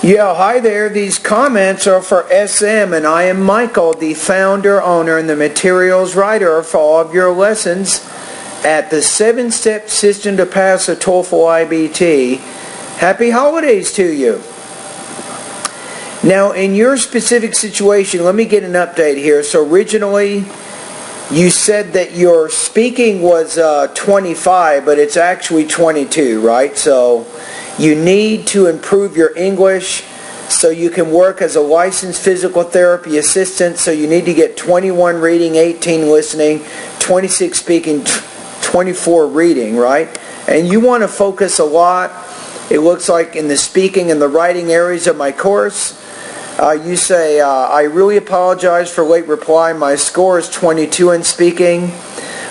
Yeah, hi there. These comments are for SM, and I am Michael, the founder, owner, and the materials writer for all of your lessons at the 7-Step System to Pass a TOEFL IBT. Happy holidays to you. Now, in your specific situation, let me get an update here. So originally, you said that your speaking was 25, but it's actually 22, right? So you need to improve your English so you can work as a licensed physical therapy assistant. So you need to get 21 reading, 18 listening, 26 speaking, 24 reading, right? And you want to focus a lot, it looks like, in the speaking and the writing areas of my course. You say, I really apologize for late reply. My score is 22 in speaking.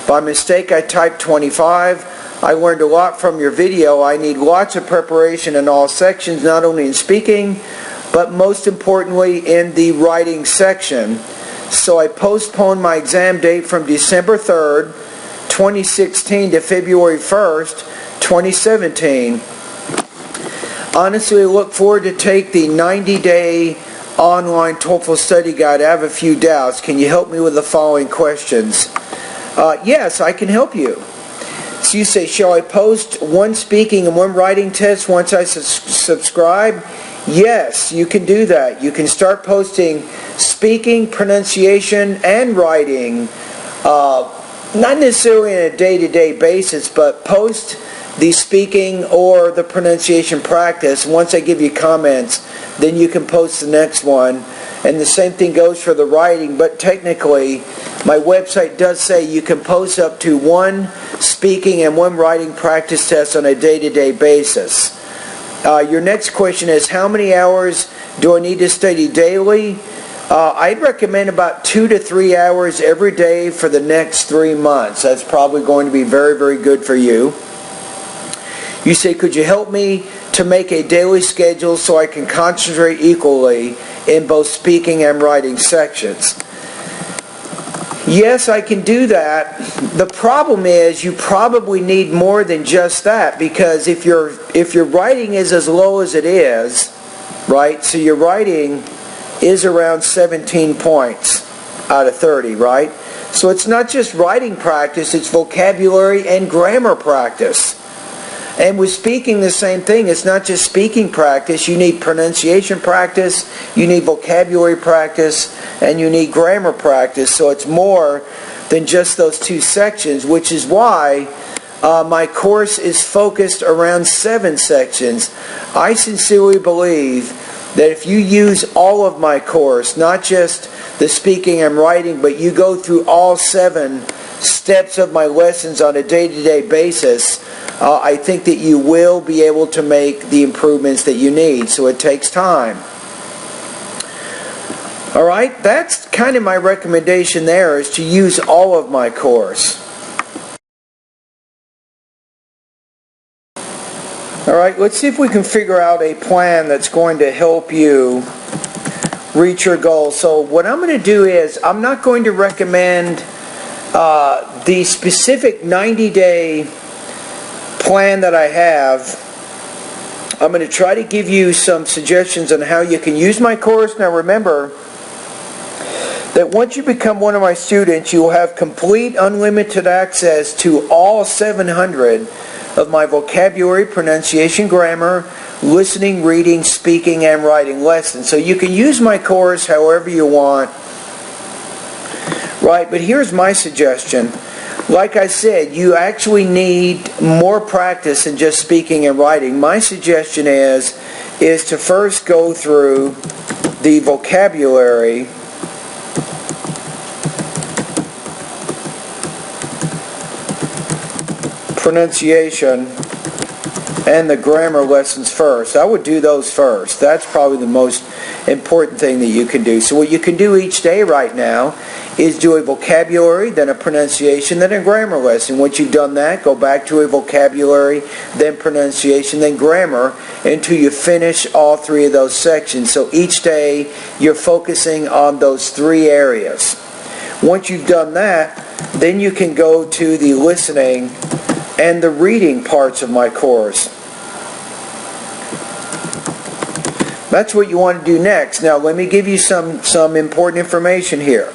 By mistake, I typed 25. I learned a lot from your video. I need lots of preparation in all sections, not only in speaking, but most importantly in the writing section. So I postponed my exam date from December 3rd, 2016 to February 1st, 2017. Honestly, I look forward to take the 90-day online TOEFL study guide. I have a few doubts. Can you help me with the following questions? Yes, I can help you. So you say, shall I post one speaking and one writing test once I subscribe? Yes, you can do that. You can start posting speaking, pronunciation, and writing, not necessarily on a day-to-day basis, but post the speaking or the pronunciation practice. Once I give you comments, then you can post the next one. And the same thing goes for the writing, but technically my website does say you can post up to one speaking and one writing practice test on a day-to-day basis. Your next question is, how many hours do I need to study daily? I'd recommend about 2 to 3 hours every day for the next 3 months. That's probably going to be very, very good for you. You say, could you help me to make a daily schedule so I can concentrate equally in both speaking and writing sections? Yes, I can do that. The problem is you probably need more than just that, because if your writing is as low as it is, right? So your writing is around 17 points out of 30, right? So it's not just writing practice, it's vocabulary and grammar practice. And with speaking, the same thing. It's not just speaking practice. You need pronunciation practice, you need vocabulary practice, and you need grammar practice. So it's more than just those two sections, which is why my course is focused around 7 sections. I sincerely believe that if you use all of my course, not just the speaking and writing, but you go through all 7 steps of my lessons on a day-to-day basis, I think that you will be able to make the improvements that you need. So it takes time. Alright, that's kind of my recommendation there, is to use all of my course. Alright, let's see if we can figure out a plan that's going to help you reach your goals. So what I'm going to do is, I'm not going to recommend the specific 90-day plan that I have. I'm going to try to give you some suggestions on how you can use my course. Now remember that once you become one of my students, you will have complete unlimited access to all 700 of my vocabulary, pronunciation, grammar, listening, reading, speaking, and writing lessons. So you can use my course however you want. Right, but here's my suggestion. Like I said, you actually need more practice than just speaking and writing. My suggestion is to first go through the vocabulary, pronunciation, and the grammar lessons first. I would do those first. That's probably the most important thing that you can do. So what you can do each day right now is do a vocabulary, then a pronunciation, then a grammar lesson. Once you've done that, go back to a vocabulary, then pronunciation, then grammar, until you finish all 3 of those sections. So each day you're focusing on those 3 areas. Once you've done that, then you can go to the listening and the reading parts of my course. That's what you want to do next. Now let me give you some important information here.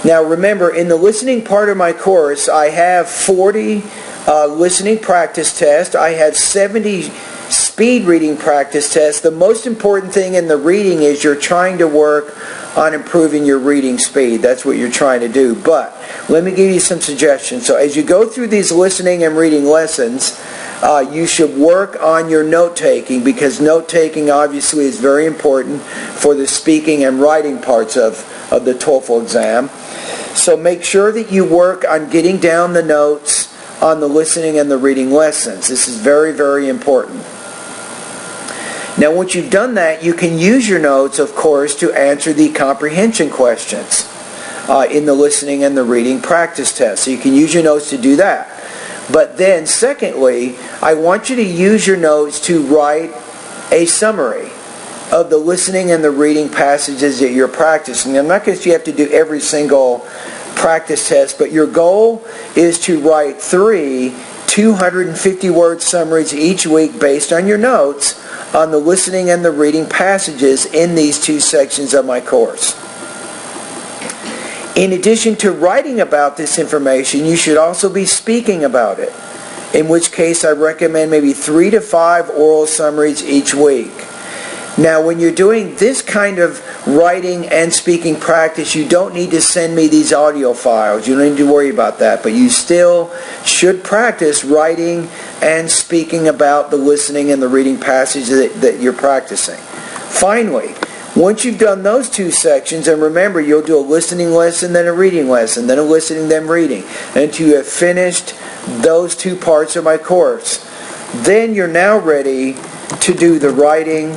Now remember, in the listening part of my course, I have 40 listening practice tests. I have 70 speed reading practice tests. The most important thing in the reading is you're trying to work on improving your reading speed. That's what you're trying to do. But let me give you some suggestions. So as you go through these listening and reading lessons, you should work on your note-taking, because note-taking obviously is very important for the speaking and writing parts of the TOEFL exam. So make sure that you work on getting down the notes on the listening and the reading lessons. This is very, very important. Now once you've done that, you can use your notes, of course, to answer the comprehension questions in the listening and the reading practice test. So you can use your notes to do that. But then, secondly, I want you to use your notes to write a summary of the listening and the reading passages that you're practicing. I'm not going to say you have to do every single practice test, but your goal is to write 3 250-word summaries each week based on your notes on the listening and the reading passages in these 2 sections of my course. In addition to writing about this information, you should also be speaking about it, in which case I recommend maybe 3 to 5 oral summaries each week. Now, when you're doing this kind of writing and speaking practice, you don't need to send me these audio files. You don't need to worry about that, but you still should practice writing and speaking about the listening and the reading passages that you're practicing. Finally, once you've done those 2 sections, and remember, you'll do a listening lesson, then a reading lesson, then a listening, then reading, until you have finished those 2 parts of my course. Then you're now ready to do the writing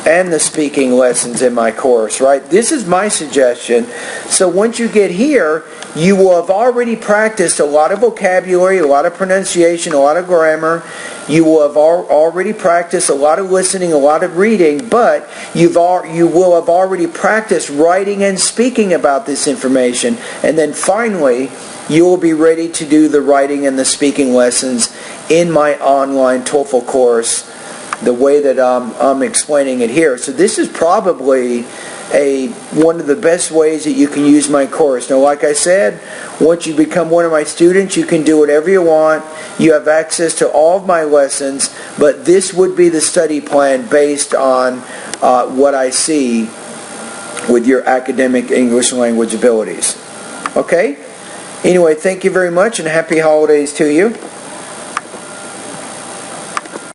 and the speaking lessons in my course, right? This is my suggestion. So once you get here, you will have already practiced a lot of vocabulary, a lot of pronunciation, a lot of grammar. You will have already practiced a lot of listening, a lot of reading, but you will have already practiced writing and speaking about this information. And then finally, you will be ready to do the writing and the speaking lessons in my online TOEFL course, the way that I'm explaining it here. So this is probably one of the best ways that you can use my course. Now, like I said, once you become one of my students, you can do whatever you want. You have access to all of my lessons, but this would be the study plan based on what I see with your academic English language abilities. Okay? Anyway, thank you very much, and happy holidays to you.